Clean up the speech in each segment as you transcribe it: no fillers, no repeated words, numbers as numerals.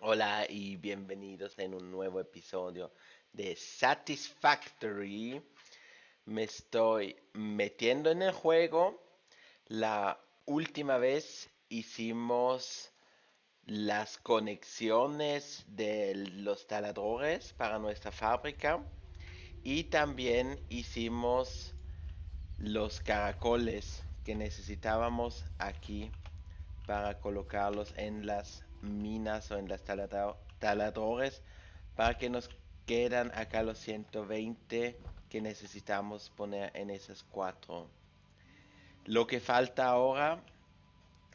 Hola y bienvenidos en un nuevo episodio de Satisfactory. Me estoy metiendo en el juego. La última vez hicimos las conexiones de los taladros para nuestra fábrica y también hicimos los caracoles que necesitábamos aquí para colocarlos en las minas o en las taladores para que nos quedan acá los 120 que necesitamos poner en esas cuatro. Lo que falta ahora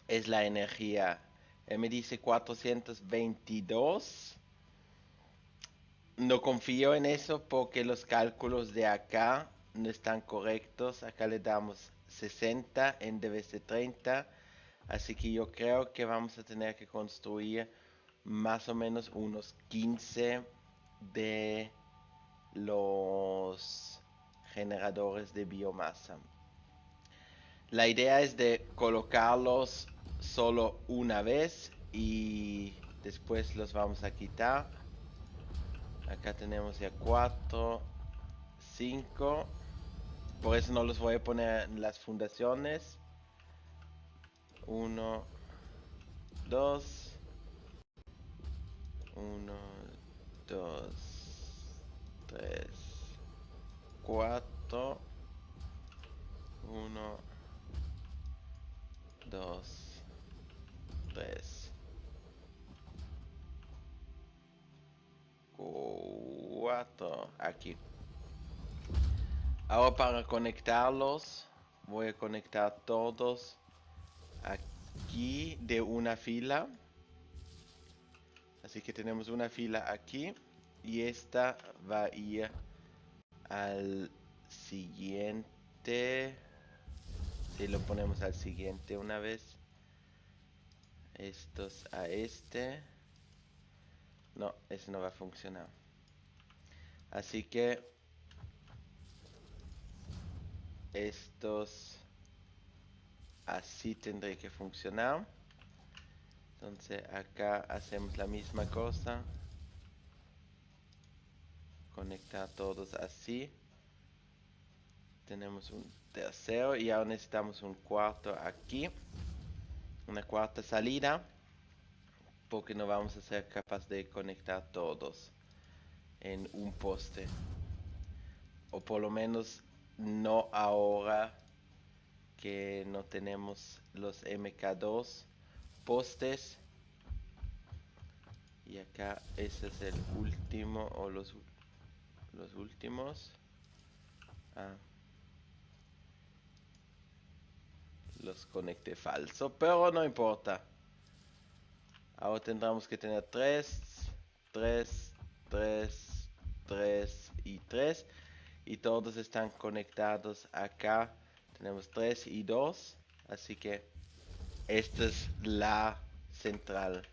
es la energía. Él me dice 422. No confío en eso porque los cálculos de acá no están correctos. Acá le damos 60 en vez de 30. Así que yo creo que vamos a tener que construir más o menos unos 15 de los generadores de biomasa. La idea es de colocarlos solo una vez y después los vamos a quitar. Acá tenemos ya 4, 5. Por eso no los voy a poner en las fundaciones. 1, 2, 1, 2, 3, 4, 1, 2, 3, 4. Aquí. Ahora para conectarlos, voy a conectar todos aquí de una fila. Así que tenemos una fila aquí y esta va a ir al siguiente. Si lo ponemos al siguiente una vez. Estos a este. No, ese no va a funcionar. Así que estos así tendré que funcionar. Entonces acá hacemos la misma cosa. Conectar todos así. Tenemos un tercero y ahora necesitamos un cuarto aquí. Una cuarta salida. Porque no vamos a ser capaces de conectar todos en un poste. O por lo menos no ahora que no tenemos los MK2 postes. Y acá ese es el último o los últimos. Los conecté falso, pero no importa. Ahora tendremos que tener 3, 3, 3, 3 y 3. Y todos están conectados acá. Tenemos 3 y 2. Así que esta es la central.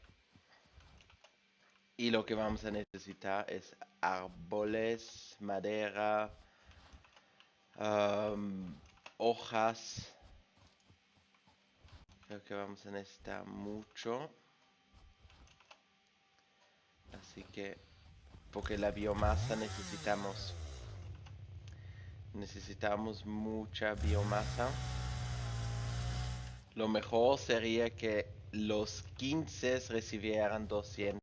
Y lo que vamos a necesitar es árboles, madera, hojas. Creo que vamos a necesitar mucho. Así que, porque la biomasa necesitamos mucha biomasa. Lo mejor sería que los 15 recibieran 200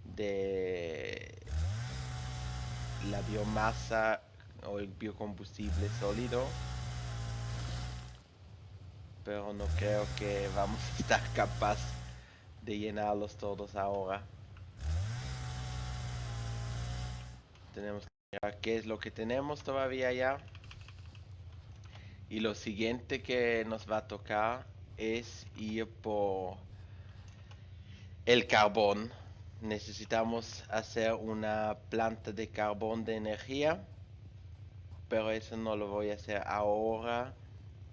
de la biomasa o el biocombustible sólido. Pero no creo que vamos a estar capaz de llenarlos todos ahora. Tenemos que mirar qué es lo que tenemos todavía ya. Y lo siguiente que nos va a tocar es ir por el carbón. Necesitamos hacer una planta de carbón de energía. Pero eso no lo voy a hacer ahora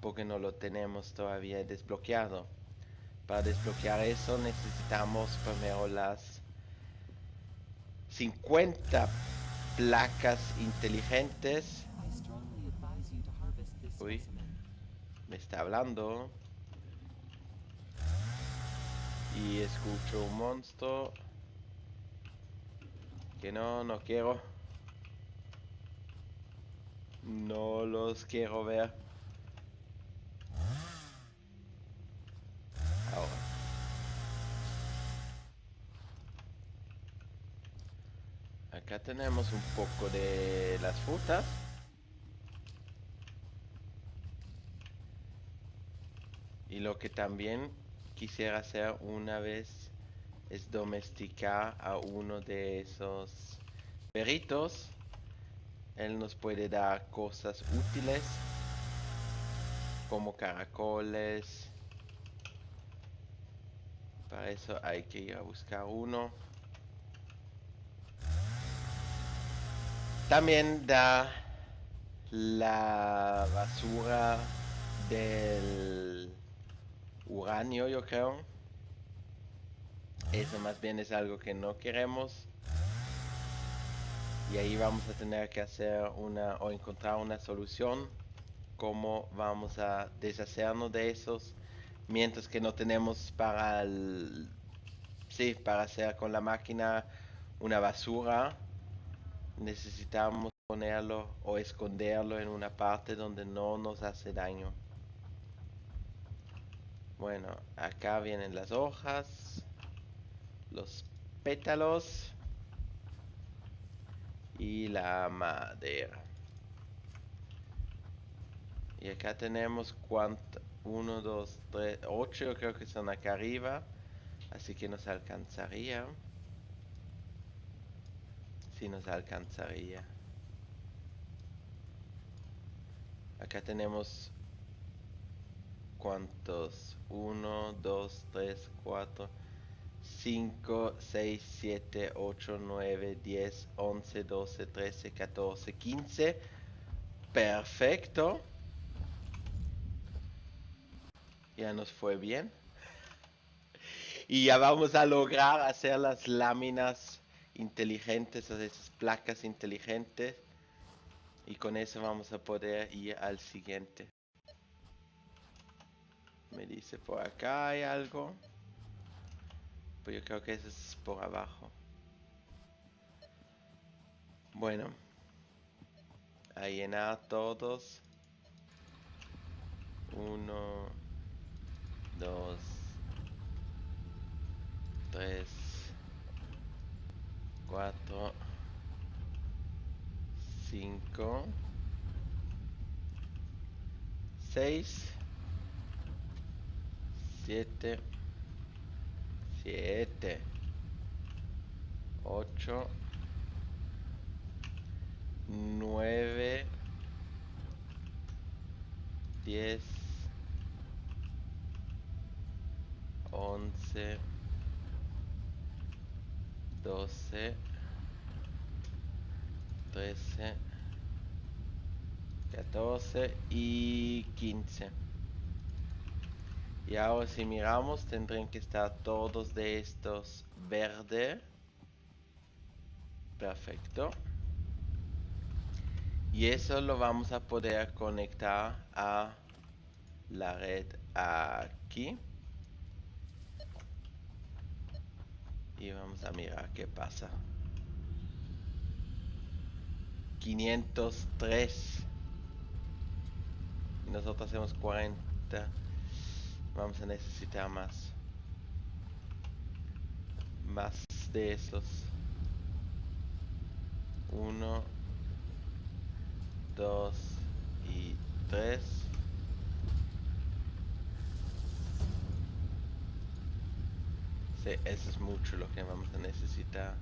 porque no lo tenemos todavía desbloqueado. Para desbloquear eso necesitamos primero las 50 placas inteligentes. Uy, me está hablando. Y escucho un monstruo. Que no quiero. No los quiero ver. Ahora. Acá tenemos un poco de las frutas. Y lo que también quisiera hacer una vez es domesticar a uno de esos perritos. Él nos puede dar cosas útiles como caracoles. Para eso hay que ir a buscar uno. También da la basura del uranio, yo creo. Eso más bien es algo que no queremos. Y ahí vamos a tener que hacer o encontrar una solución. Cómo vamos a deshacernos de esos. Mientras que no tenemos sí, para hacer con la máquina una basura. Necesitamos ponerlo o esconderlo en una parte donde no nos hace daño. Bueno, acá vienen las hojas, los pétalos y la madera. Y acá tenemos cuánto, 1, 2, 3, 8 yo creo que son acá arriba. Así que nos alcanzaría. Sí nos alcanzaría. Acá tenemos cuántos. 1, 2, 3, 4, 5, 6, 7, 8, 9, 10, 11, 12, 13, 14, 15. Perfecto. Ya nos fue bien. Y ya vamos a lograr hacer las láminas inteligentes, o esas placas inteligentes. Y con eso vamos a poder ir al siguiente. Me dice por acá hay algo. Pues yo creo que eso es por abajo. Bueno. A llenar todos. 1, 2, 3, 4, 5, 6, 7, 8, 9, 10, 11, 12, 13, 14 y 15. Y ahora si miramos tendrían que estar todos de estos verde. Perfecto. Y eso lo vamos a poder conectar a la red aquí. Y vamos a mirar qué pasa. 503. Y nosotros hacemos 40. Vamos a necesitar más. Más de esos. 1, 2 y 3. Sí, eso es mucho lo que vamos a necesitar.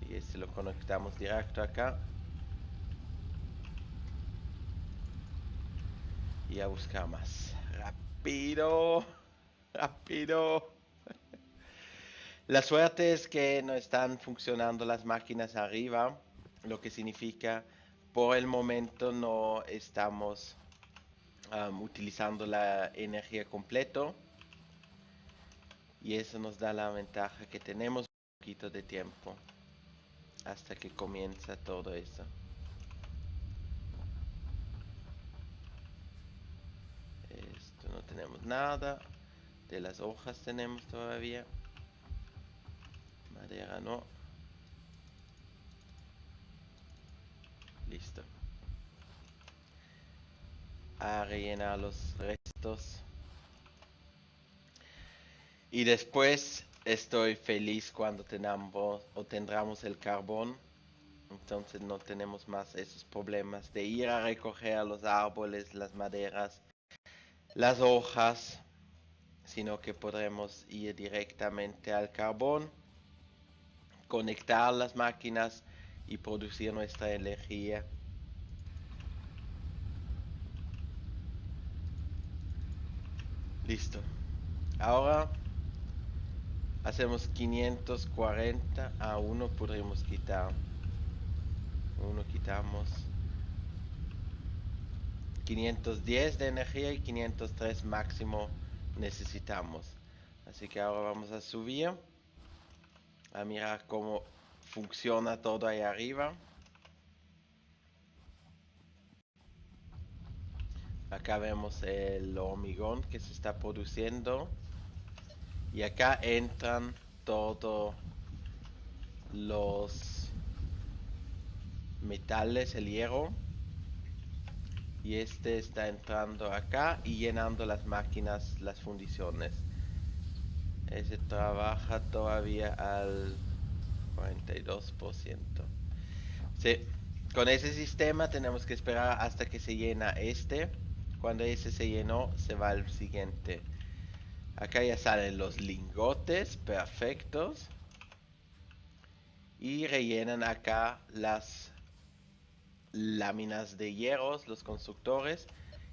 Y este lo conectamos directo acá. Y a buscar más. ¡Rápido! ¡Rápido! La suerte es que no están funcionando las máquinas arriba, lo que significa por el momento no estamos utilizando la energía completo. Y eso nos da la ventaja que tenemos un poquito de tiempo hasta que comienza todo eso. Esto no tenemos nada. De las hojas tenemos todavía. Madera no. Listo. A rellenar los restos. Y después estoy feliz cuando tendremos el carbón. Entonces no tenemos más esos problemas de ir a recoger los árboles, las maderas, las hojas, sino que podremos ir directamente al carbón, conectar las máquinas y producir nuestra energía. Listo. Ahora hacemos 540. A uno podremos quitar. Uno quitamos. 510 de energía y 503 máximo necesitamos. Así que ahora vamos a subir. A mirar cómo funciona todo ahí arriba. Acá vemos el hormigón que se está produciendo. Y acá entran todos los metales, el hierro. Y este está entrando acá y llenando las máquinas, las fundiciones. Ese trabaja todavía al 42%. Sí, con ese sistema tenemos que esperar hasta que se llena este. Cuando ese se llenó, se va al siguiente. Acá ya salen los lingotes perfectos. Y rellenan acá las láminas de hierro, los constructores.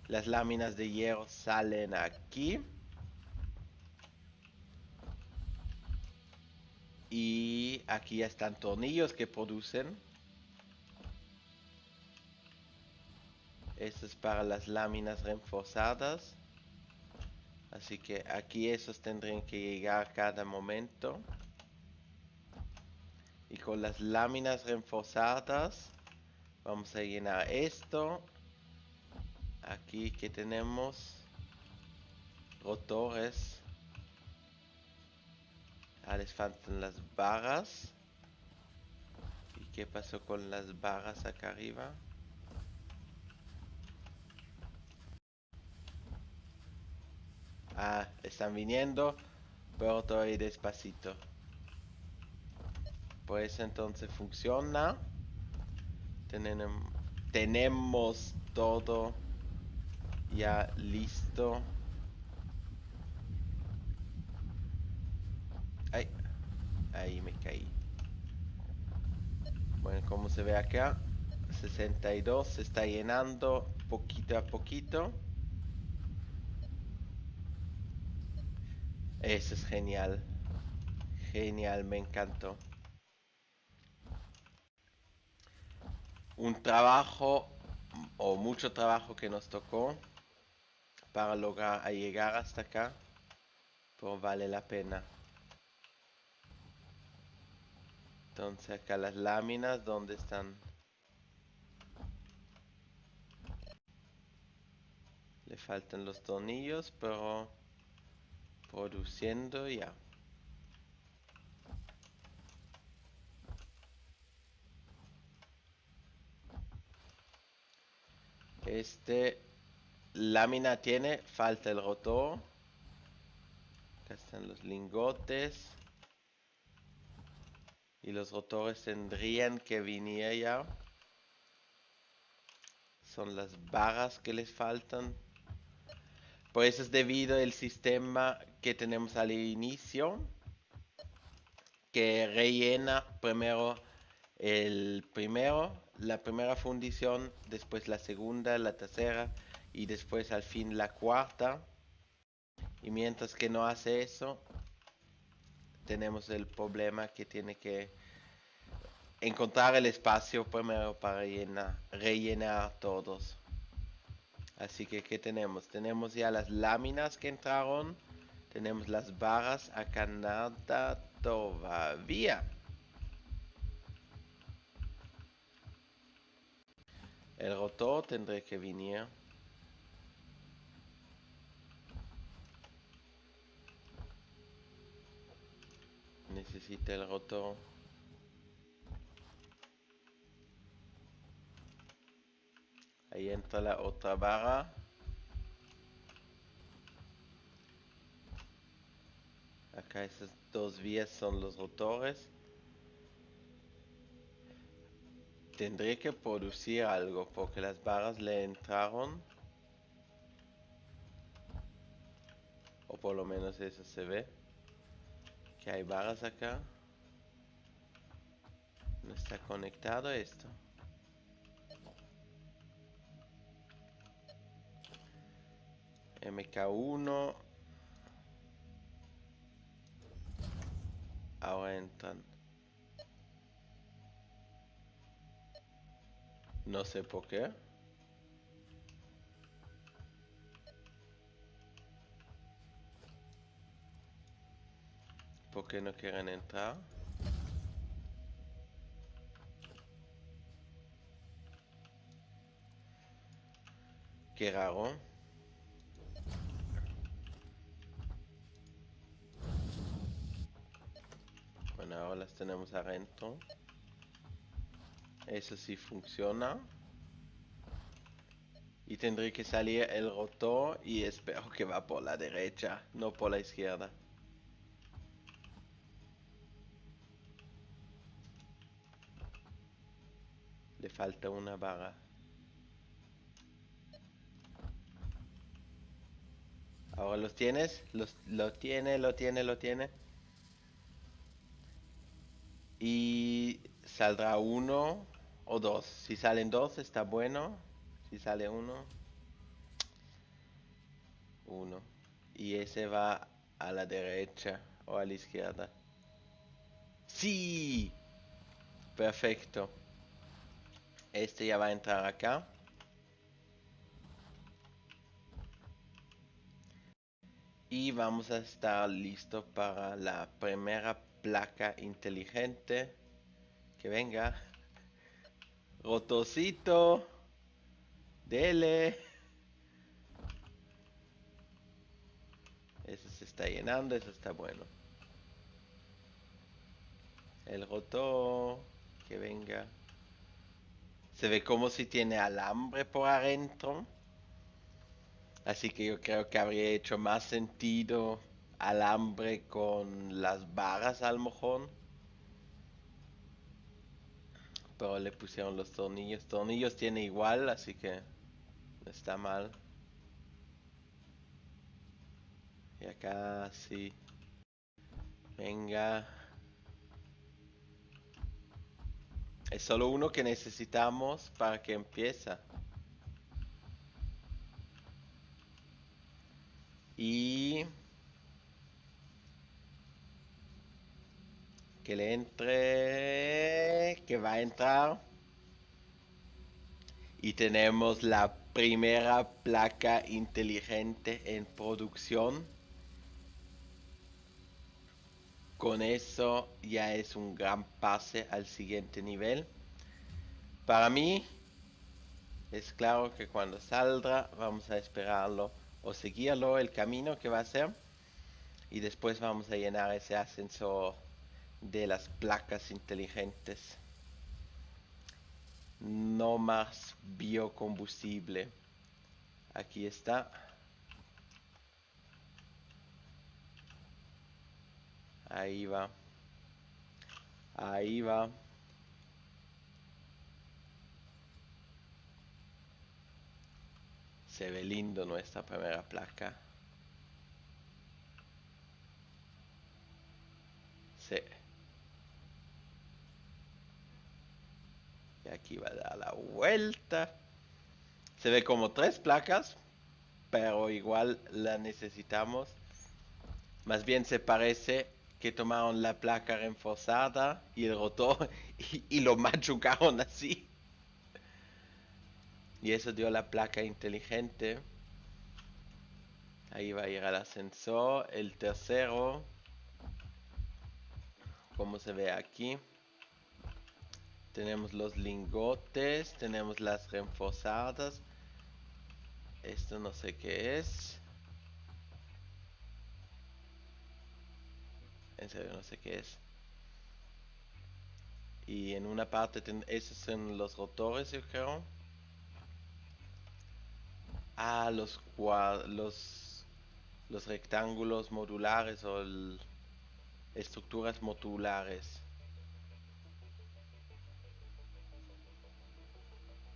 Las láminas de hierro salen aquí. Y aquí ya están tornillos que producen. Esto es para las láminas reforzadas. Así que aquí esos tendrían que llegar cada momento. Y con las láminas reforzadas vamos a llenar esto. Aquí que tenemos rotores. Les faltan las barras. ¿Y qué pasó con las barras acá arriba? Están viniendo, pero todavía despacito. Pues entonces funciona. Tenemos todo ya listo. Ay, ahí me caí. Bueno, como se ve acá, 62 se está llenando poquito a poquito. Eso es genial. Genial, me encantó. Un trabajo o mucho trabajo que nos tocó para lograr llegar hasta acá, pero vale la pena. Entonces acá las láminas, ¿dónde están? Le faltan los tornillos, pero produciendo ya. Este lámina tiene, falta el rotor. Acá están los lingotes. Y los rotores tendrían que venir ya. Son las barras que les faltan. Por eso es debido al sistema que tenemos al inicio, que rellena primero la primera fundición, después la segunda, la tercera y después al fin la cuarta. Y mientras que no hace eso, tenemos el problema que tiene que encontrar el espacio primero para rellenar todos. Así que, ¿qué tenemos? Tenemos ya las láminas que entraron. Tenemos las barras. Acá nada todavía. El rotor tendré que venir. necesita el rotor. Ahí entra la otra barra. Acá esas dos vías son los rotores. Tendré que producir algo porque las barras le entraron. O por lo menos eso se ve. Que hay barras acá. No está conectado esto. MK1. Ahora entran. No sé por qué. ¿Por qué no quieren entrar? Qué raro. Bueno, ahora las tenemos adentro. Eso sí funciona. Y tendré que salir el rotor y espero que va por la derecha, no por la izquierda. Le falta una barra. Ahora los tienes, lo tiene. Y saldrá uno o dos. Si salen dos está bueno. Si sale uno, uno. Y ese va a la derecha o a la izquierda. Sí, perfecto. Este ya va a entrar acá. Y vamos a estar listos para la primera placa inteligente. Que venga. Rotocito. Dele. Eso se está llenando, eso está bueno. El rotor. Que venga. Se ve como si tiene alambre por adentro. Así que yo creo que habría hecho más sentido alambre con las barras al mojón. Pero le pusieron los tornillos. Tornillos tiene igual, así que no está mal. Y acá sí. Venga. Es solo uno que necesitamos para que empiece. Y que le entre. Que va a entrar. Y tenemos la primera placa inteligente en producción. Con eso ya es un gran pase al siguiente nivel. Para mí es claro que cuando saldrá vamos a esperarlo o seguirlo el camino que va a hacer y después vamos a llenar ese ascensor de las placas inteligentes. No más biocombustible. Aquí está. Ahí va. Ahí va. Se ve lindo nuestra primera placa. Sí. Y aquí va a dar la vuelta. Se ve como tres placas, pero igual la necesitamos. Más bien se parece que tomaron la placa reforzada y el rotor y lo machucaron así. Y eso dio la placa inteligente. Ahí va a ir al ascensor. El tercero, como se ve aquí. Tenemos los lingotes, tenemos las reforzadas. Esto no sé qué es. En serio, no sé qué es. Y en una parte, esos son los rotores, yo creo. Ah, los rectángulos modulares o estructuras modulares.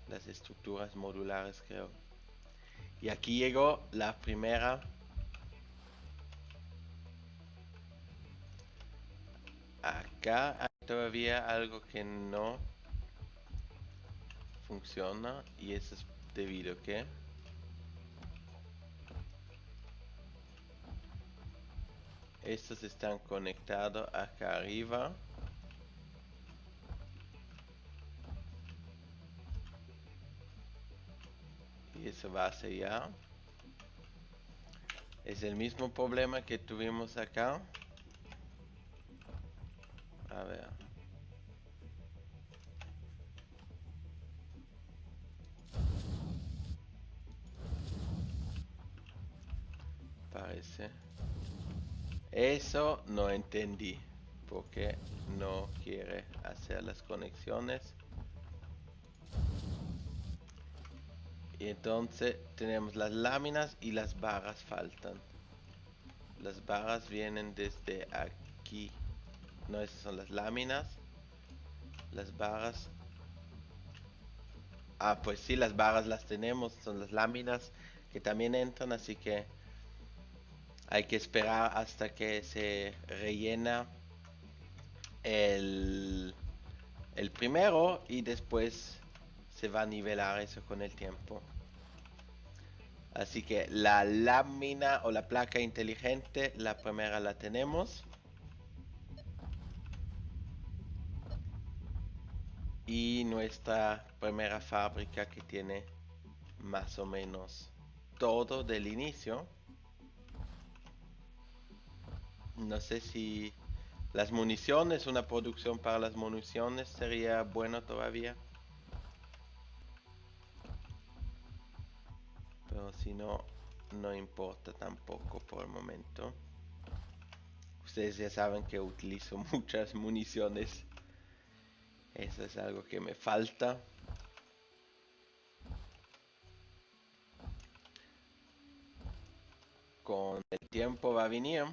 Las estructuras modulares, creo. Y aquí llegó la primera. Acá hay todavía algo que no funciona y eso es debido a que estos están conectados acá arriba y eso va hacia allá. Es el mismo problema que tuvimos acá. A ver. Parece. Eso no entendí. Porque no quiere hacer las conexiones. Y entonces tenemos las láminas y las barras faltan. Las barras vienen desde aquí. No, esas son las láminas. Las barras. Ah, pues sí, las barras las tenemos. Son las láminas que también entran. Así que hay que esperar hasta que se rellena el, el primero. Y después se va a nivelar eso con el tiempo. Así que la lámina o la placa inteligente, la primera la tenemos. Y nuestra primera fábrica que tiene más o menos todo del inicio. No sé si las municiones, una producción para las municiones sería bueno todavía. Pero si no, no importa tampoco por el momento. Ustedes ya saben que utilizo muchas municiones. Eso es algo que me falta. Con el tiempo va a venir.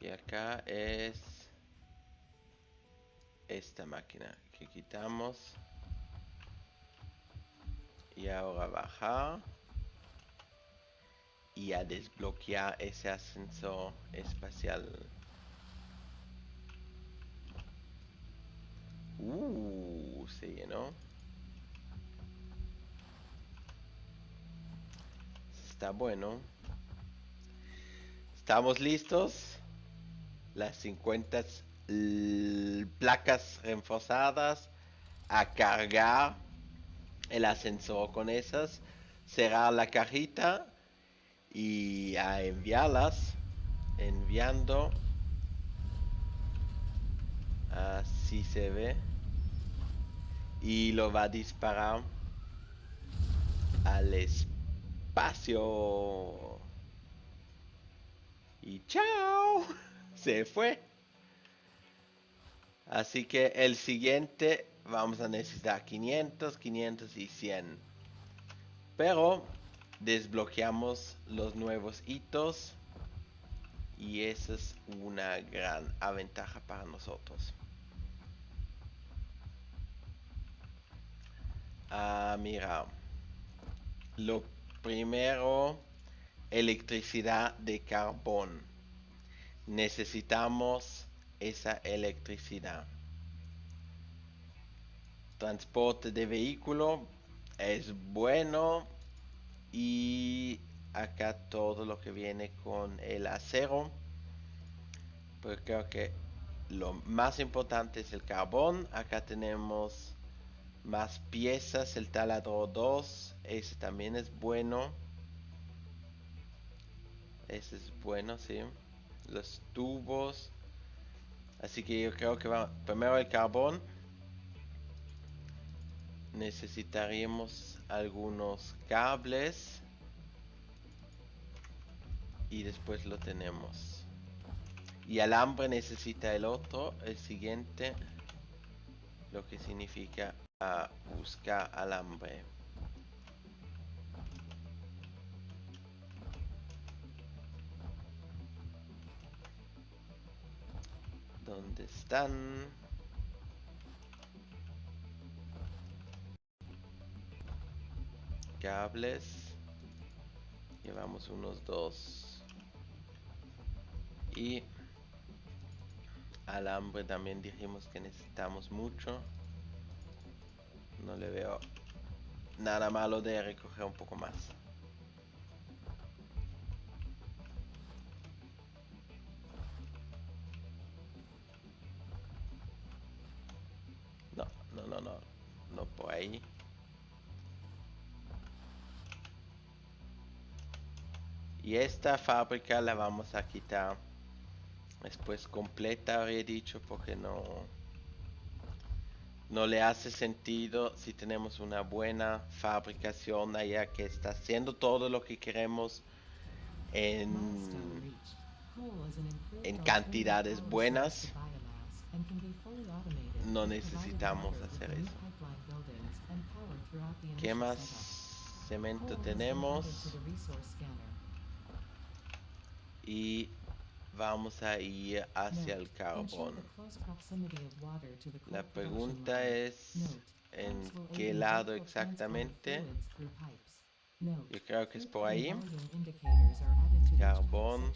Y acá es esta máquina que quitamos. Y ahora bajar. Y a desbloquear ese ascensor espacial. Se llenó. Está bueno. Estamos listos. Las 50 placas reforzadas. A cargar el ascensor con esas. Cerrar la cajita. Y a enviarlas. Enviando. Así se ve. Y lo va a disparar al espacio. Y chao. Se fue. Así que el siguiente vamos a necesitar 500, 500 y 100. Pero desbloqueamos los nuevos hitos. Y esa es una gran ventaja para nosotros. Mira. Lo primero, electricidad de carbón. Necesitamos esa electricidad. Transporte de vehículo es bueno. Y acá todo lo que viene con el acero. Pero creo que lo más importante es el carbón. Acá tenemos más piezas. El taladro 2. Ese también es bueno. Ese es bueno, sí. Los tubos. Así que yo creo que va primero el carbón. Necesitaríamos algunos cables. y después lo tenemos. Y alambre necesita el otro, el siguiente, lo que significa buscar alambre. ¿Dónde están? Cables. Llevamos unos 2. Y alambre también dijimos que necesitamos mucho. No le veo nada malo de recoger un poco más. No, no, no, no. No por ahí. Y esta fábrica la vamos a quitar después completa, habría dicho, porque no le hace sentido si tenemos una buena fabricación allá que está haciendo todo lo que queremos en cantidades buenas. No necesitamos hacer eso. ¿Qué más cemento tenemos? Y vamos a ir hacia el carbón. La pregunta es en qué lado exactamente. Yo creo que es por ahí. Carbón.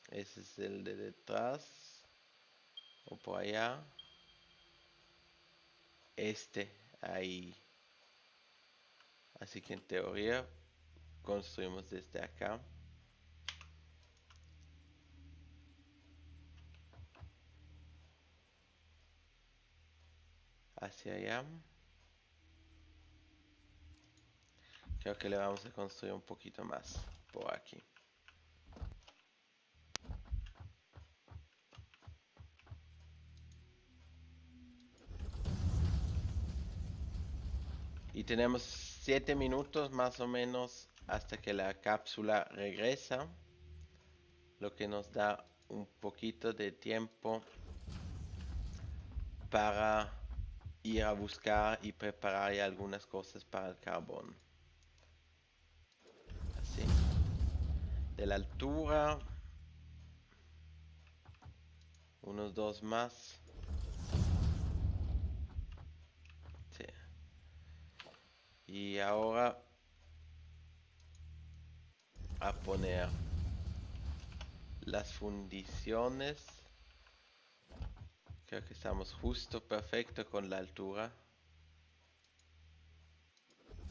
Ese es el de detrás. O por allá. Ahí. Así que en teoría construimos desde acá. Hacia allá. Creo que le vamos a construir un poquito más por aquí. Y tenemos 7 minutos más o menos hasta que la cápsula regresa, lo que nos da un poquito de tiempo para ir a buscar y preparar ya algunas cosas para el carbón. Así. De la altura, unos 2 más. Sí. Y ahora a poner las fundiciones. Creo que estamos justo perfecto con la altura.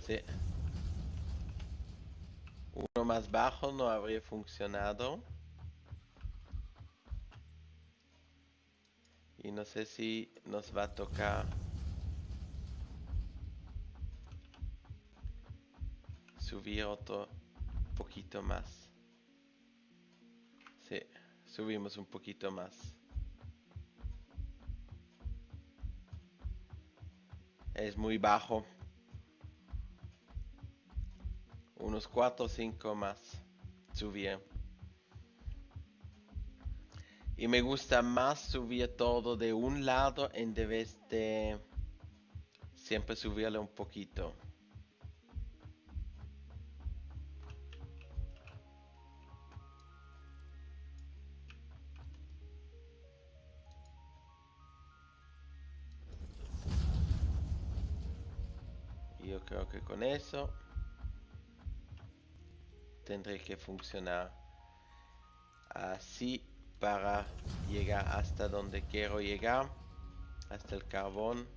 Sí. Uno más bajo no habría funcionado. Y no sé si nos va a tocar subir otro poquito más. Sí, subimos un poquito más. Es muy bajo. Unos 4 o 5 más. Subir. Y me gusta más subir todo de un lado en vez de siempre subirle un poquito. Y yo creo que con eso tendré que funcionar así para llegar hasta donde quiero llegar, hasta el carbón.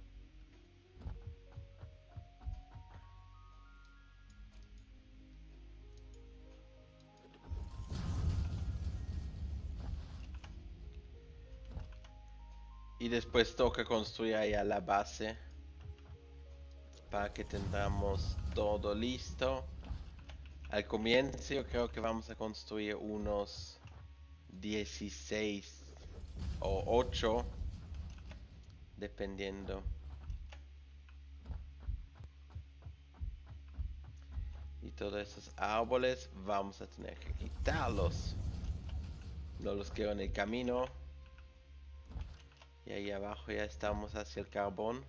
Y después toca construir allá la base para que tengamos todo listo. Al comienzo yo creo que vamos a construir unos 16 o 8, dependiendo. Y todos esos árboles vamos a tener que quitarlos. No los quiero en el camino. Y ahí abajo ya estamos hacia el carbón.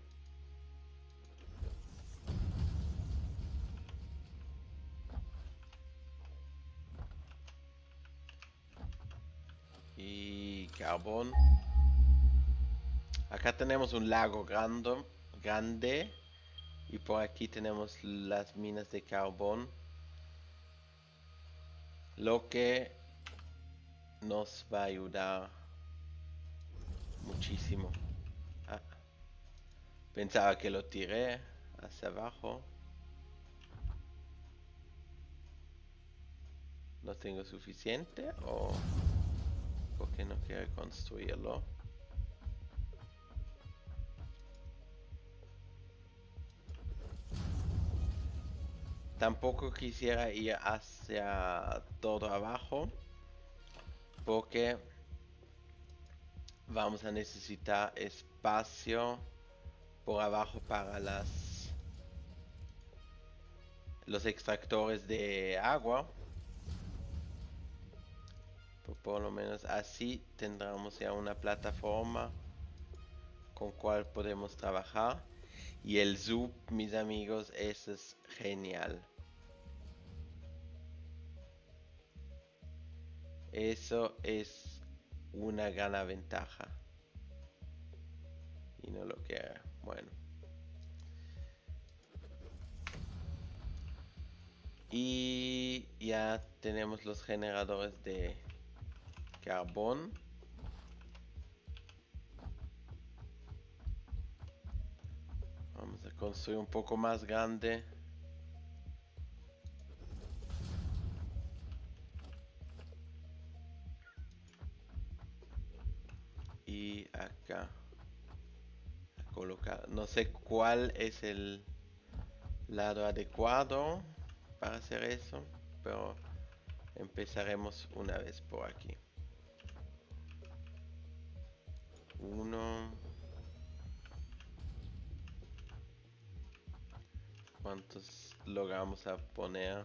Y carbón. Acá tenemos un lago grande. Y por aquí tenemos las minas de carbón. Lo que nos va a ayudar muchísimo. Ah, pensaba que lo tiré hacia abajo. ¿No tengo suficiente o porque no quiero construirlo? Tampoco quisiera ir hacia todo abajo porque vamos a necesitar espacio por abajo para los extractores de agua. Por lo menos así tendremos ya una plataforma con cual podemos trabajar. Y el zoom, mis amigos, eso es genial. Eso es una gran ventaja. Y no lo quiero. Bueno. Y ya tenemos los generadores de carbón. Vamos a construir un poco más grande. Y acá a colocar. No sé cuál es el lado adecuado para hacer eso, pero empezaremos una vez por aquí. Uno. ¿Cuántos logramos a poner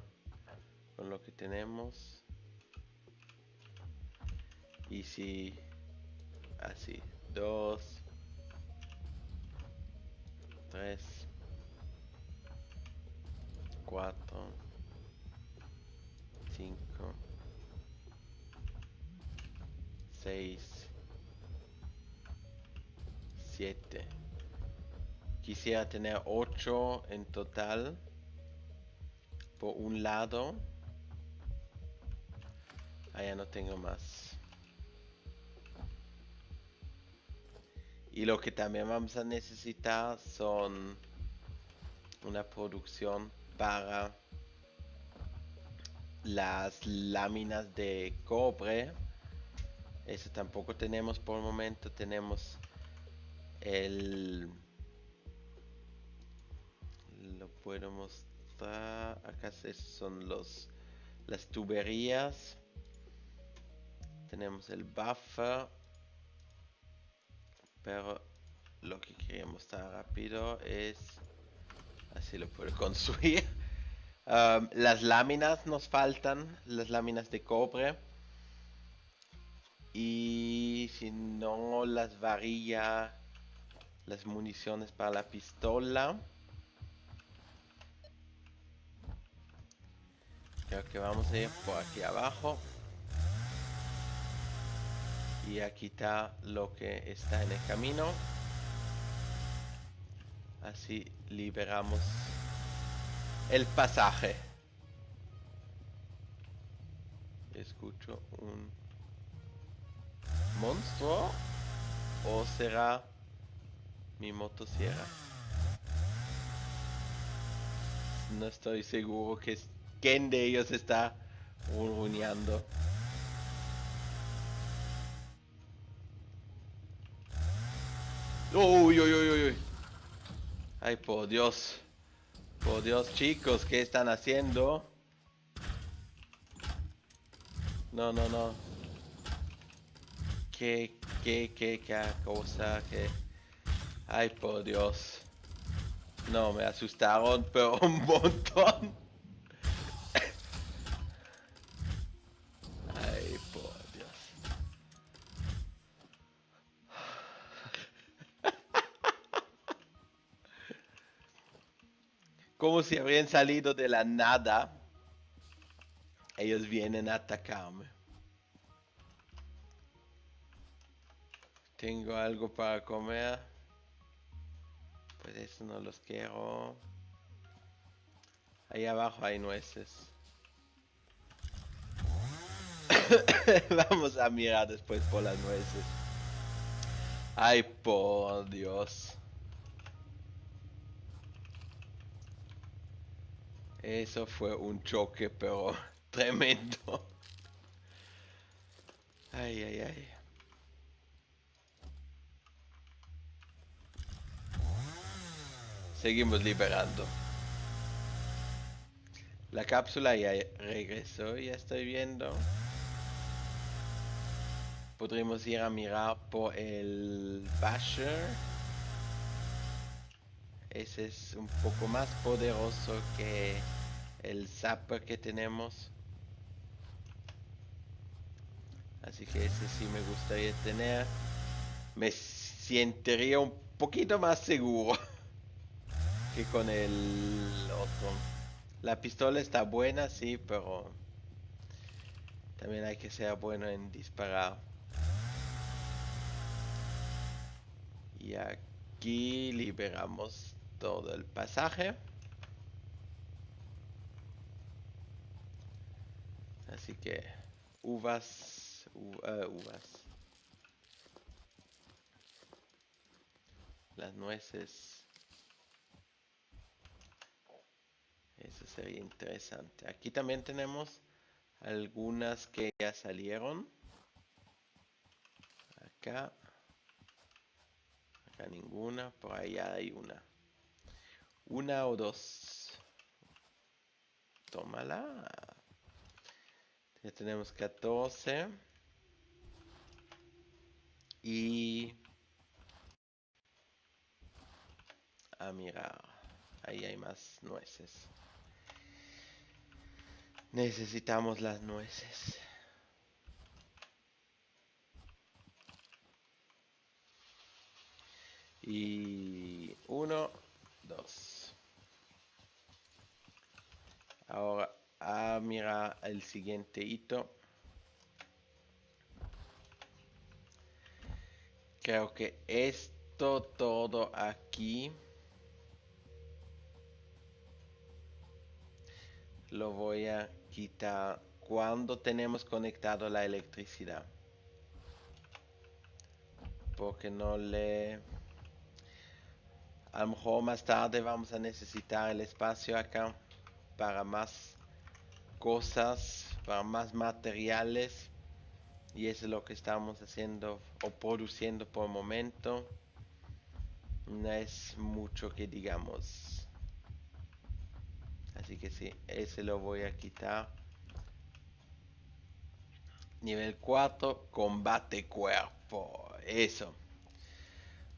con lo que tenemos? Y si así, 2, 3, 4, 5, 6, 7. Quisiera tener 8 en total por un lado. Ya no tengo más. Y lo que también vamos a necesitar son una producción para las láminas de cobre. Eso tampoco tenemos por el momento. Tenemos lo puedo mostrar. Acá son las tuberías. Tenemos el buffer. Pero lo que quería mostrar rápido es... Así lo puedo construir. Las láminas nos faltan. Las láminas de cobre. Y si no, las varillas. Las municiones para la pistola. Creo que vamos a ir por aquí abajo. Y a quitar lo que está en el camino. Así liberamos el pasaje. Escucho un monstruo. ¿O será mi motosierra? No estoy seguro quién de ellos está ronroneando. Uy, uy, uy, uy. Ay, por Dios. Por Dios, chicos, ¿qué están haciendo? No, no, no. ¿Qué cosa? ¿Qué? Ay, por Dios. No, me asustaron, pero un montón. como si habrían salido de la nada. Ellos vienen a atacarme. Tengo algo para comer. Pues eso no los quiero. Ahí abajo hay nueces. Vamos a mirar después por las nueces. Ay, por Dios. Eso fue un choque, pero tremendo. Ay, ay, ay. Seguimos liberando. La cápsula ya regresó, ya estoy viendo. Podríamos ir a mirar por el Basher. Ese es un poco más poderoso que el Zapper que tenemos. Así que ese sí me gustaría tener. Me sentiría un poquito más seguro que con el otro. La pistola está buena, sí, pero también hay que ser bueno en disparar. Y aquí liberamos todo el pasaje. Así que uvas. Las nueces. Eso sería interesante. Aquí también tenemos algunas que ya salieron. Acá. Acá ninguna. Por allá hay una. Una o dos. Tómala. Ya tenemos 14. Y a mirar. Ahí hay más nueces. Necesitamos las nueces. Y 1, 2. Ahora a mirar el siguiente hito. Creo que esto todo aquí lo voy a quitar cuando tenemos conectado la electricidad. Porque no le... A lo mejor más tarde vamos a necesitar el espacio acá para más cosas, para más materiales. Y eso es lo que estamos haciendo o produciendo por el momento. No es mucho que digamos. Así que sí, ese lo voy a quitar. Nivel 4, combate cuerpo. Eso.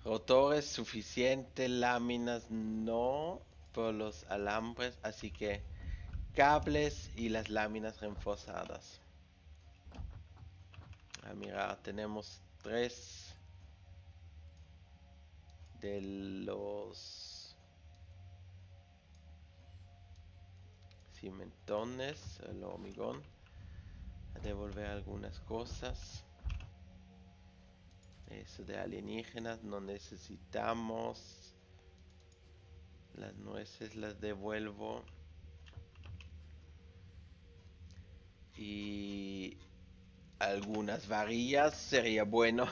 Rotores suficiente, láminas no por los alambres, así que cables y las láminas reforzadas. Mira, tenemos 3 de los cimentones, el hormigón. A devolver algunas cosas. Eso de alienígenas no necesitamos. Las nueces las devuelvo. Y algunas varillas sería bueno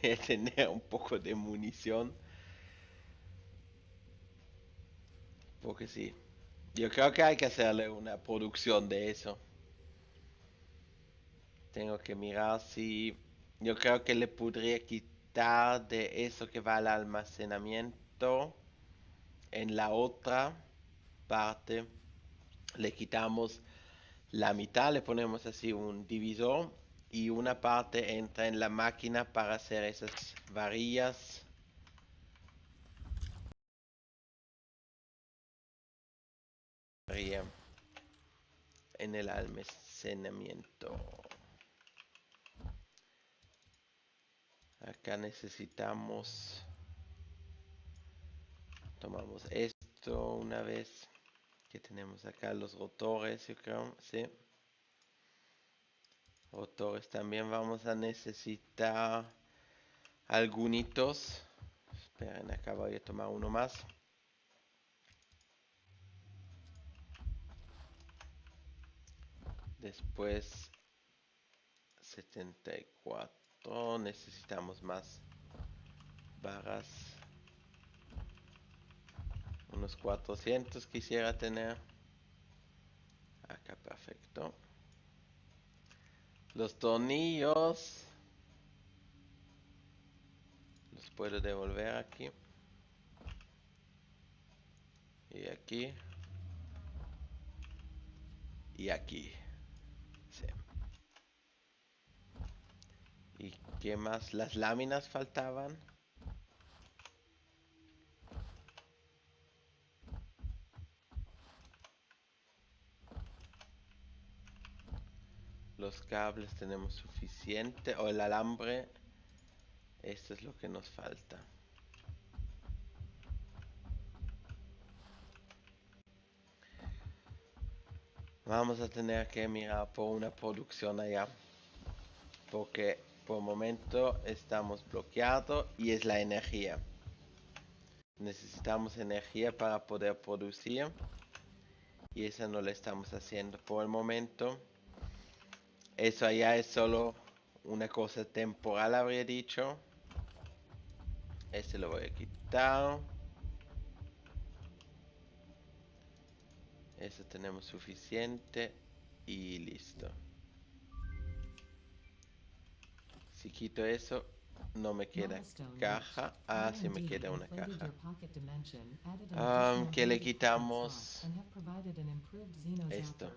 de tener un poco de munición. Porque sí. Yo creo que hay que hacerle una producción de eso. Tengo que mirar si... Yo creo que le podría quitar de eso que va al almacenamiento. En la otra parte le quitamos la mitad, le ponemos así un divisor. Y una parte entra en la máquina para hacer esas varillas. En el almacenamiento. Acá necesitamos, tomamos esto una vez. Que tenemos acá los rotores, yo creo, sí. Rotores también vamos a necesitar algunitos. Esperen, acá voy a tomar uno más. Después 74. Necesitamos más barras. Unos 400 quisiera tener. Acá perfecto. Los tornillos los puedo devolver aquí. Y aquí. Y aquí. Sí. ¿Y qué más? Las láminas faltaban. Los cables tenemos suficiente. O el alambre. Esto es lo que nos falta. Vamos a tener que mirar por una producción allá. Porque por el momento estamos bloqueados y es la energía. Necesitamos energía para poder producir. Y esa no la estamos haciendo por el momento. Eso allá es solo una cosa temporal, habría dicho. Este lo voy a quitar. Eso tenemos suficiente. Y listo. Si quito eso, no me queda caja. Ah, sí me queda una caja. ¿Qué le quitamos? Esto.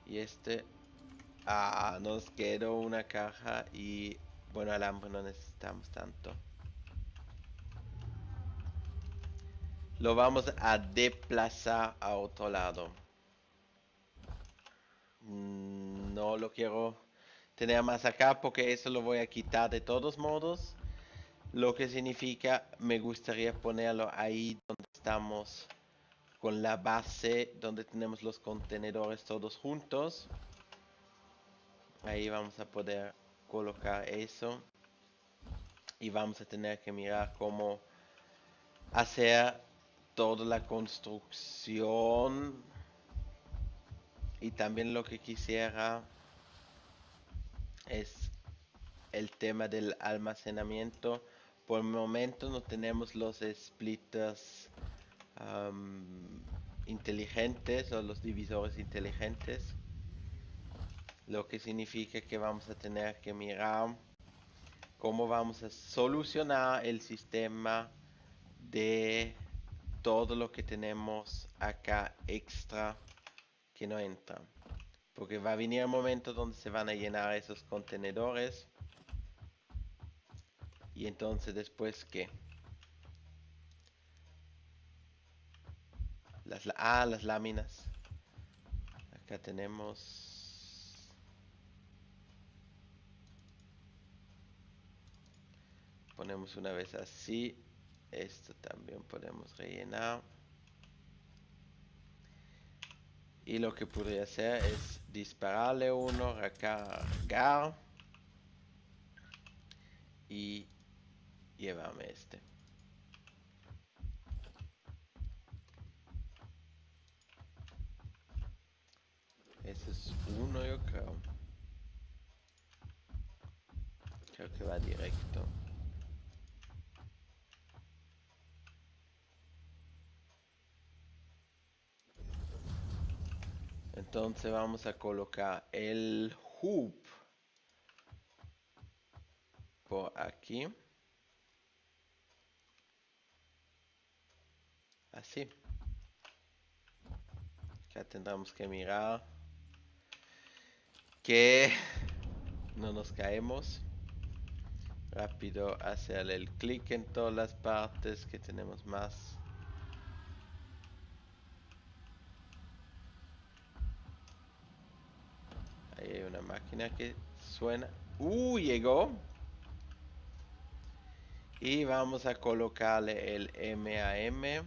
Y este. Ah, nos quedó una caja y bueno, alambre no necesitamos tanto. Lo vamos a desplazar a otro lado. No lo quiero tener más acá porque eso lo voy a quitar de todos modos. Lo que significa me gustaría ponerlo ahí donde estamos con la base, donde tenemos los contenedores todos juntos. Ahí vamos a poder colocar eso. Y vamos a tener que mirar cómo hacer toda la construcción. Y también lo que quisiera es el tema del almacenamiento. Por el momento no tenemos los splitters inteligentes o los divisores inteligentes. Lo que significa que vamos a tener que mirar cómo vamos a solucionar el sistema de todo lo que tenemos acá extra que no entra. Porque va a venir el momento donde se van a llenar esos contenedores. Y entonces después, ¿qué? Las láminas. Acá tenemos... Ponemos una vez así. Esto también podemos rellenar. Y lo que podría hacer es dispararle uno, recargar. Y llevarme este. Ese es uno, yo creo. Creo que va directo. Entonces vamos a colocar el hoop por aquí. Así. Ya tendremos que mirar que no nos caemos. Rápido hacer el clic en todas las partes que tenemos más. Ahí hay una máquina que suena. Llegó. Y vamos a colocarle el MAM.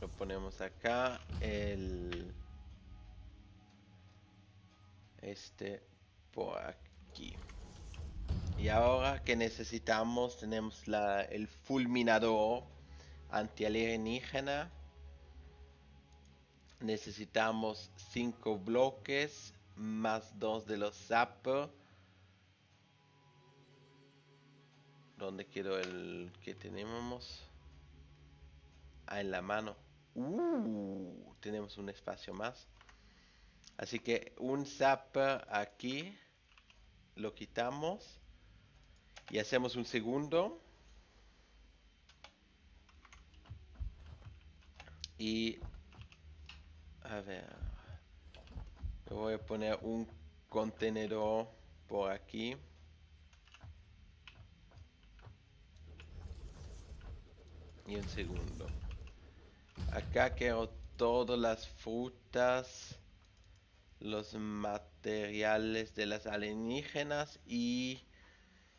Lo ponemos acá. Este por aquí. Y ahora que necesitamos, tenemos el fulminador antialienígena. Necesitamos 5 bloques más 2 de los zapper. ¿Dónde quedó el que tenemos? Ah, en la mano. Tenemos un espacio más. Así que un zapper aquí. Lo quitamos. Y hacemos un segundo. Y a ver. Le voy a poner un contenedor por aquí. Y un segundo. Acá quiero todas las frutas, los materiales de las alienígenas y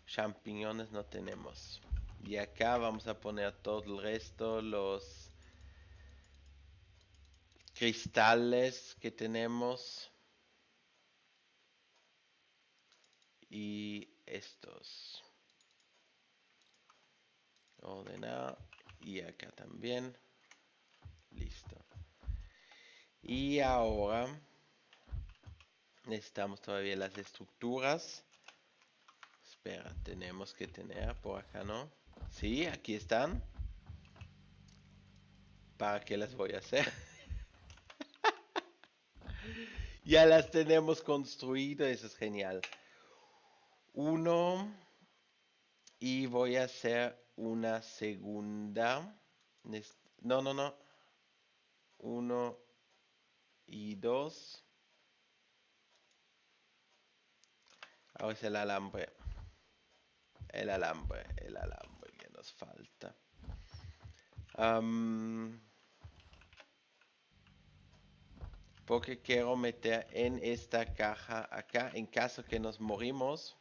champiñones no tenemos. Y acá vamos a poner todo el resto, los cristales que tenemos y estos. Ordenar y acá también. Listo. Y ahora necesitamos todavía las estructuras. Espera, tenemos que tener por acá, ¿no? Sí, aquí están. ¿Para qué las voy a hacer? Ya las tenemos construidas, eso es genial. Uno, y voy a hacer una segunda. No, no, no. Uno y dos. Ahora es el alambre. El alambre que nos falta. Porque quiero meter en esta caja acá, en caso que nos morimos,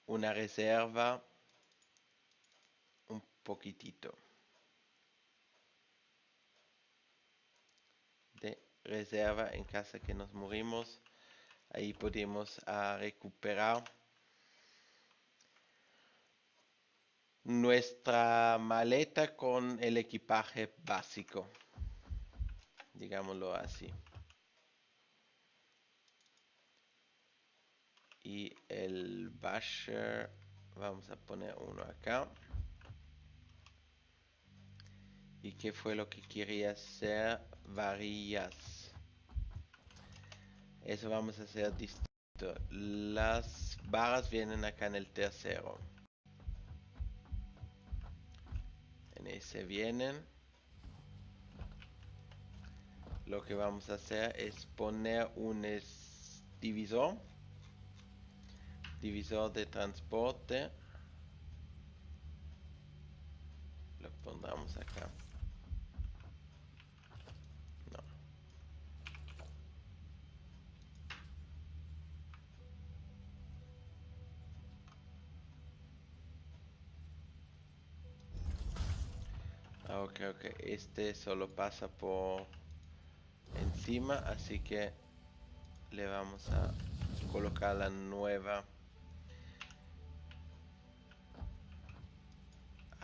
una reserva un poquitito de reserva en caso que nos morimos. Ahí podemos recuperar nuestra maleta con el equipaje básico, digámoslo así. Y el basher, vamos a poner uno acá. ¿Y qué fue lo que quería hacer? Varillas. Eso vamos a hacer distinto. Las barras vienen acá en el tercero. En ese vienen. Lo que vamos a hacer es poner un divisor. Divisor de transporte. Lo pondremos acá. No. Ok, ok. Este solo pasa por encima, así que le vamos a colocar la nueva.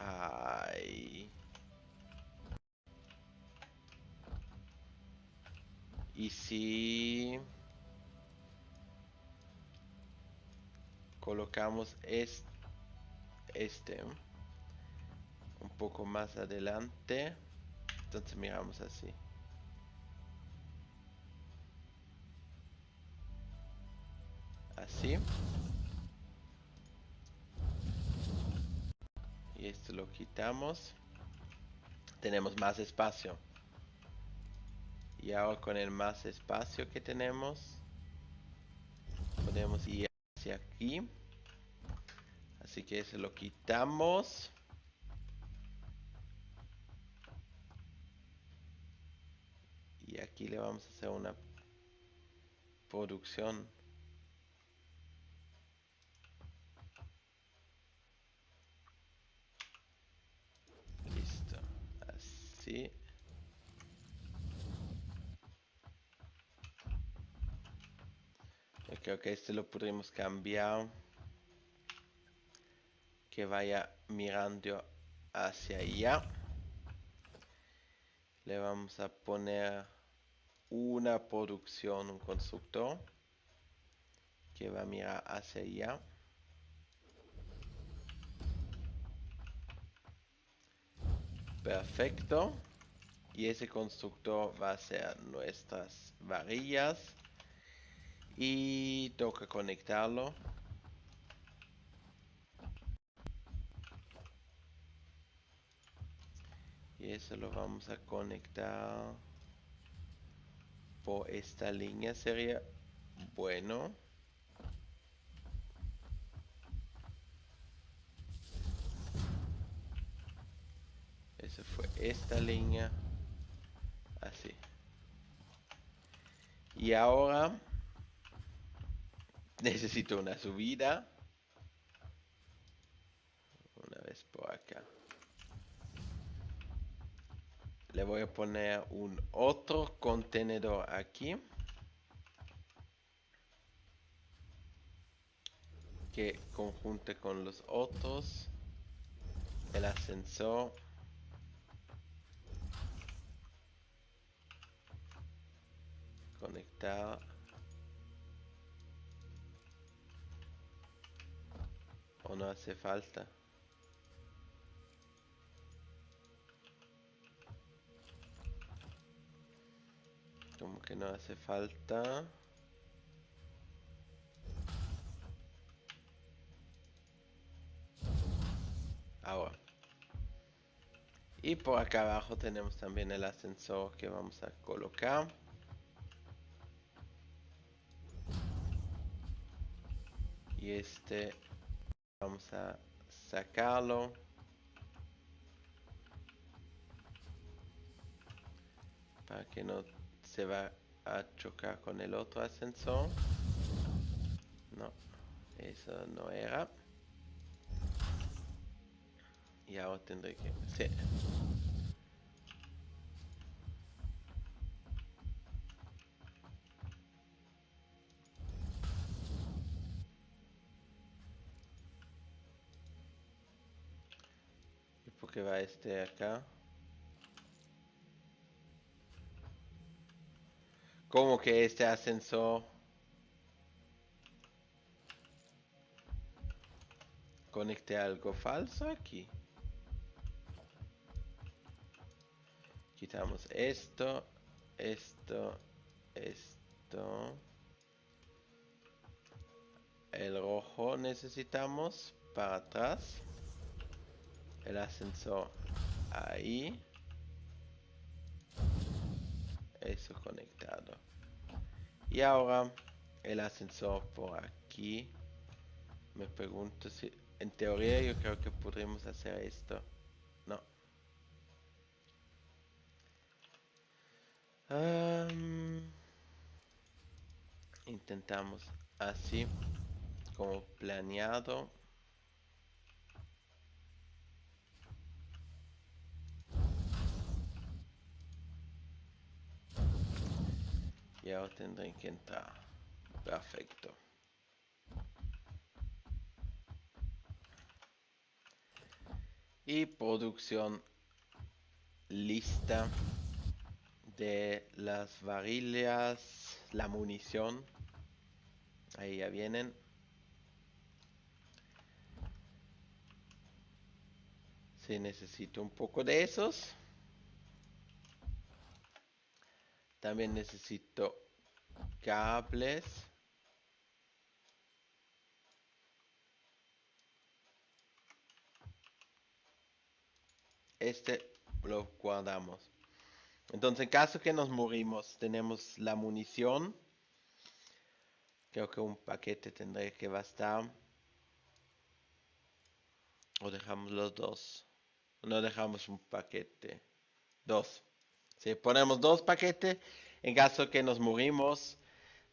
Ahí. Y si colocamos este un poco más adelante, entonces miramos así. Así. Y esto lo quitamos. Tenemos más espacio. Y ahora con el más espacio que tenemos, podemos ir hacia aquí. Así que eso lo quitamos. Y aquí le vamos a hacer una producción. Listo. Así. Yo creo que este lo podríamos cambiar. Que vaya mirando hacia allá. Le vamos a poner una producción, un constructor. Que va a mirar hacia allá. Perfecto. Y ese constructor va a ser nuestras varillas. Y tengo que conectarlo. Y eso lo vamos a conectar por esta línea. Sería bueno. Eso fue esta línea. Así. Y ahora necesito una subida. Una vez por acá. Le voy a poner un otro contenedor aquí. Que conjunte con los otros. El ascensor. Conectar. O no hace falta. Como que no hace falta. Ahora. Y por acá abajo tenemos también el ascensor que vamos a colocar. Y este vamos a sacarlo. Para que no se va a chocar con el otro ascensor. No, eso no era. Y ahora tendré que... Sí. ¿Y por qué va este acá? ¿Cómo que este ascensor conecte algo falso aquí? Quitamos esto, esto, esto. El rojo necesitamos para atrás. El ascensor ahí. Eso conectado. Y ahora el ascensor por aquí. Me pregunto si... En teoría yo creo que podríamos hacer esto. No. Intentamos así. Como planeado. Y ahora tendré que entrar. Perfecto. Y producción lista de las varillas, la munición. Ahí ya vienen. Sí, necesito un poco de esos. También necesito cables. Este lo guardamos. Entonces, en caso que nos morimos, tenemos la munición. Creo que un paquete tendría que bastar. O dejamos los dos. No dejamos un paquete. Dos. Si ponemos dos paquetes, en caso que nos morimos,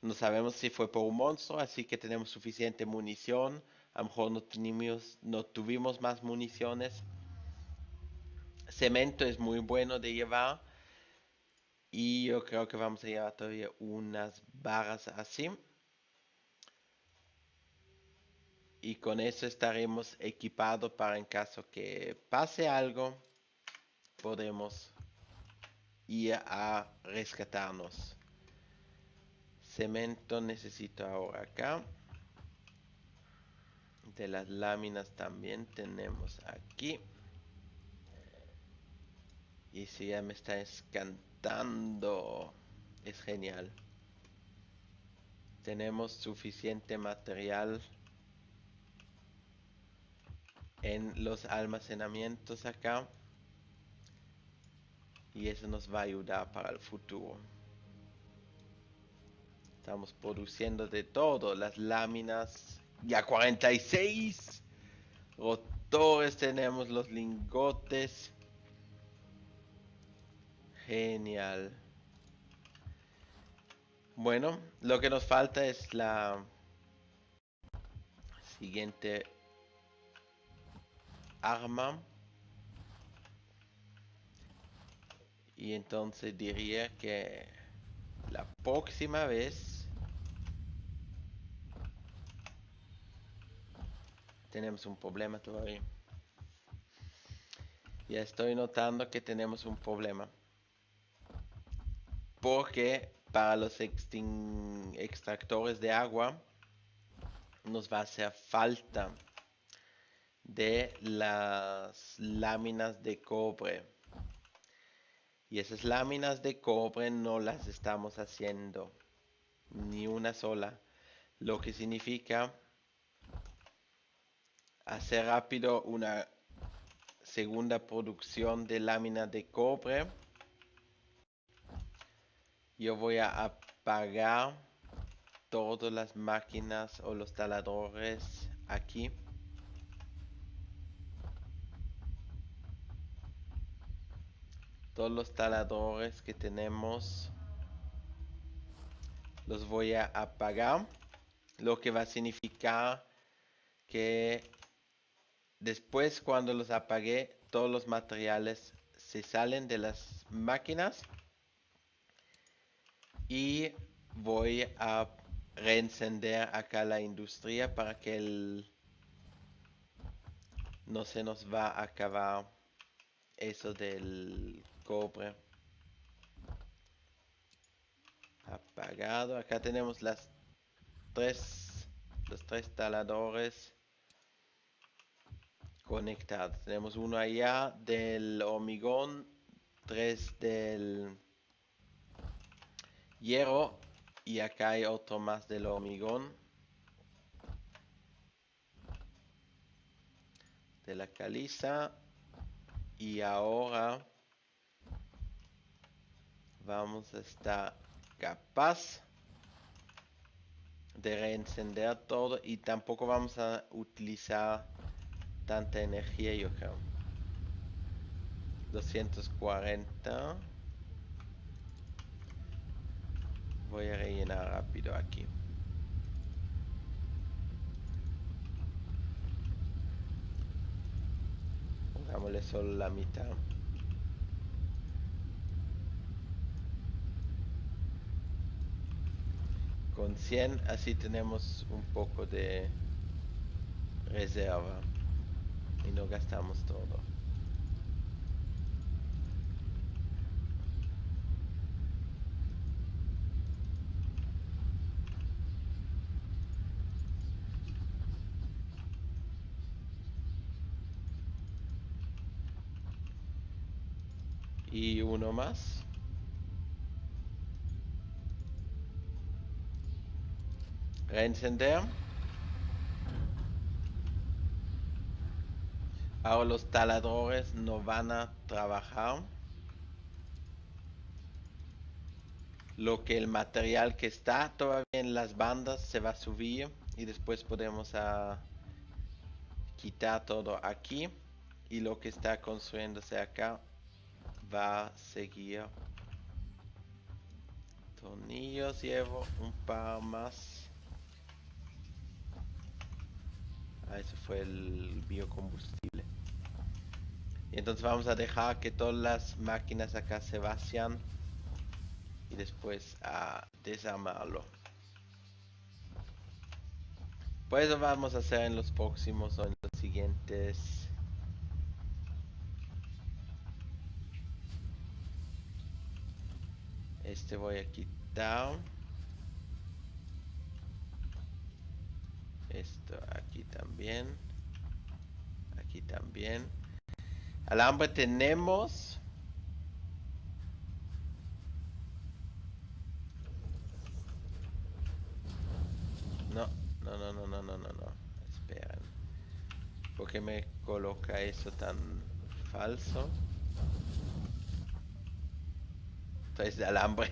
No sabemos si fue por un monstruo, así que tenemos suficiente munición. A lo mejor no tuvimos más municiones. Cemento es muy bueno de llevar. Y yo creo que vamos a llevar todavía unas barras así. Y con eso estaremos equipados para en caso que pase algo, podemos ir a rescatarnos. Cemento necesito ahora acá. De las láminas también tenemos aquí. Y si ya me está escantando, es genial. Tenemos suficiente material en los almacenamientos acá. Y eso nos va a ayudar para el futuro. Estamos produciendo de todo. Las láminas. Ya 46. Rotores tenemos, los lingotes. Genial. Bueno, lo que nos falta es la siguiente arma. Y entonces diría que la próxima vez tenemos un problema todavía. Ya estoy notando que tenemos un problema. Porque para los extractores de agua nos va a hacer falta de las láminas de cobre. Y esas láminas de cobre no las estamos haciendo. Ni una sola. Lo que significa hacer rápido una segunda producción de lámina de cobre. Yo voy a apagar todas las máquinas o los taladros aquí. Todos los taladros que tenemos los voy a apagar. Lo que va a significar que después cuando los apagué, todos los materiales se salen de las máquinas. Y voy a reencender acá la industria para que no se nos va a acabar eso del cobre. Apagado. Acá tenemos los tres taladores conectados. Tenemos uno allá del hormigón, tres del hierro y acá hay otro más del hormigón, de la caliza. Y ahora vamos a estar capaz de reencender todo y tampoco vamos a utilizar tanta energía, yo creo. 240. Voy a rellenar rápido aquí. Pongámosle solo la mitad. Con 100 así tenemos un poco de reserva y no gastamos todo. Y uno más. Reencender. Ahora los taladros no van a trabajar. Lo que el material que está todavía en las bandas se va a subir y después podemos quitar todo aquí y lo que está construyéndose acá va a seguir tornillos llevo un par más. Ah, ese fue el biocombustible. Y entonces vamos a dejar que todas las máquinas acá se vacían y después a desarmarlo. Pues eso vamos a hacer en los próximos o en los siguientes. Este voy a quitar. Esto aquí también. Aquí también. Alambre tenemos. No, no, no, no, no, no, no, no. Esperen. ¿Por qué me coloca eso tan falso? 3 de alambre.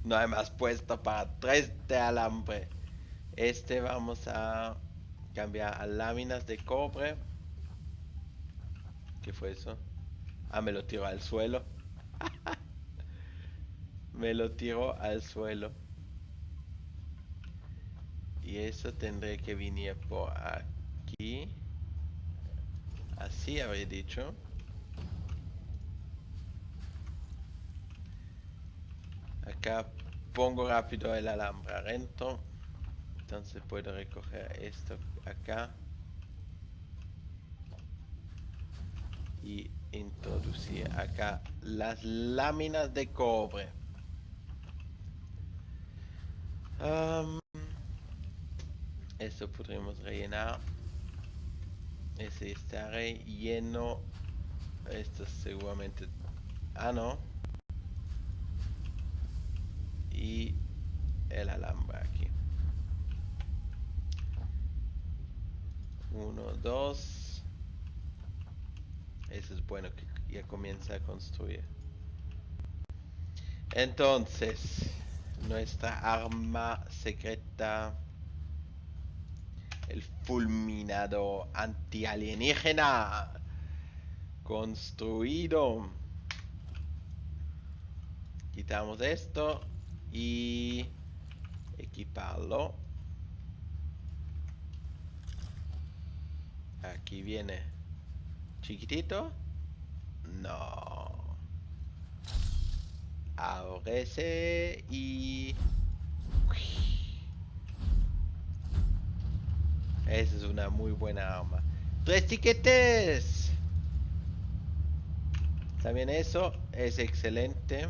No hay más puesto para 3 de alambre. Este vamos a cambiar a láminas de cobre. ¿Qué fue eso? Ah, me lo tiró al suelo. Me lo tiró al suelo. Y eso tendré que venir por aquí. Así habría dicho. Acá pongo rápido el alambre adentro. Entonces puedo recoger esto acá. Y introducir acá las láminas de cobre. Esto podremos rellenar. Ese está relleno. Esto seguramente... Ah, no. Y el alambre aquí. 1, 2. Eso es bueno que ya comienza a construir. Entonces, nuestra arma secreta, el fulminador antialienígena, construido. Quitamos esto y equiparlo. Aquí viene. Chiquitito. No. Ahora ese y... Esa es una muy buena arma. 3 tiquetes. También eso es excelente.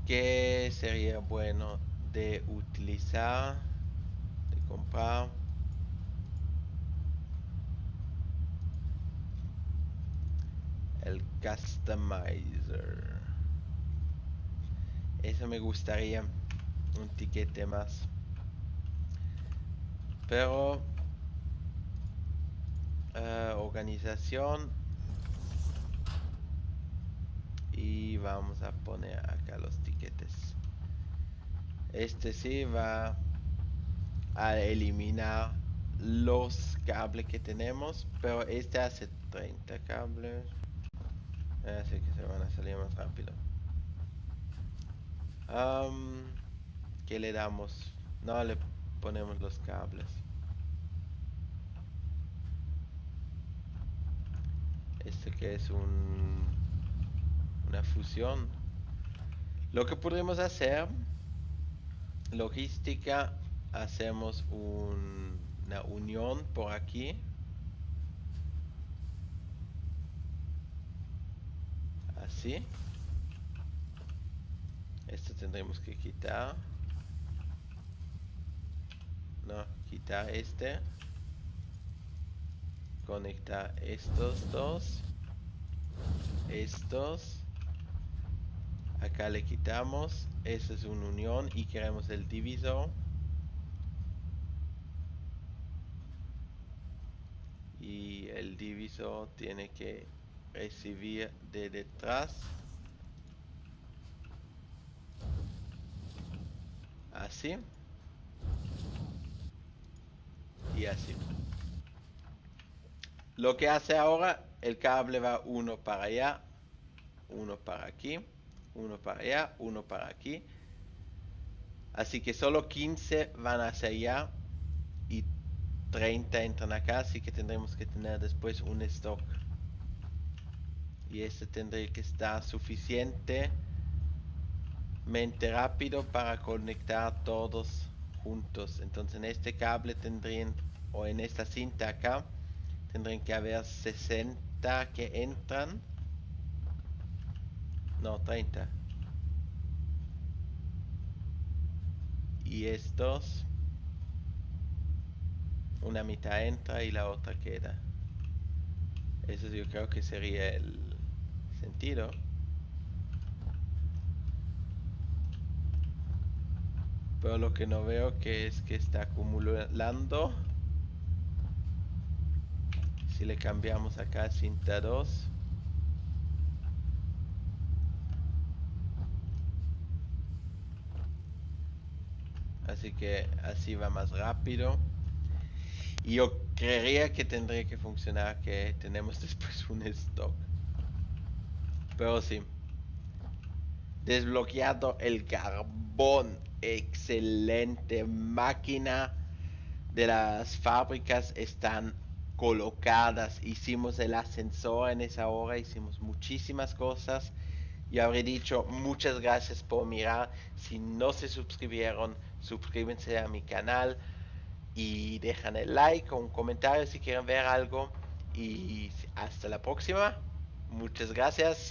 ¿Qué sería bueno de utilizar? De comprar. El customizer. Eso me gustaría. Un tiquete más. Pero organización. Y vamos a poner acá los tiquetes. Este sí va a eliminar los cables que tenemos. Pero este hace 30 cables. Así que se van a salir más rápido. ¿Qué le damos? No le ponemos los cables. Este que es una fusión. Lo que podemos hacer, logística, hacemos una unión por aquí. Así. Esto tendremos que quitar. No, quitar este. Conectar estos dos. Estos. Acá le quitamos. Esa es una unión y queremos el divisor. Y el divisor tiene que recibir de detrás. Así. Y así. Lo que hace ahora, el cable va uno para allá, uno para aquí. uno para allá, uno para aquí. Así que solo 15 van hacia allá y 30 entran acá, así que tendremos que tener después un stock. Y este tendría que estar suficientemente rápido para conectar todos juntos. Entonces en este cable tendrían, o en esta cinta acá, tendrían que haber 60 que entran. No, 30. Y estos, una mitad entra y la otra queda. Eso yo creo que sería el sentido. Pero lo que no veo que es que está acumulando. Si le cambiamos acá a cinta 2. Así que así va más rápido. Y yo creería que tendría que funcionar que tenemos después un stock. Pero sí. Desbloqueado el carbón. Excelente máquina de las fábricas están colocadas. Hicimos el ascensor en esa hora. Hicimos muchísimas cosas. Yo habré dicho muchas gracias por mirar. Si no se suscribieron, suscríbanse a mi canal y dejan el like o un comentario si quieren ver algo. Y hasta la próxima. Muchas gracias.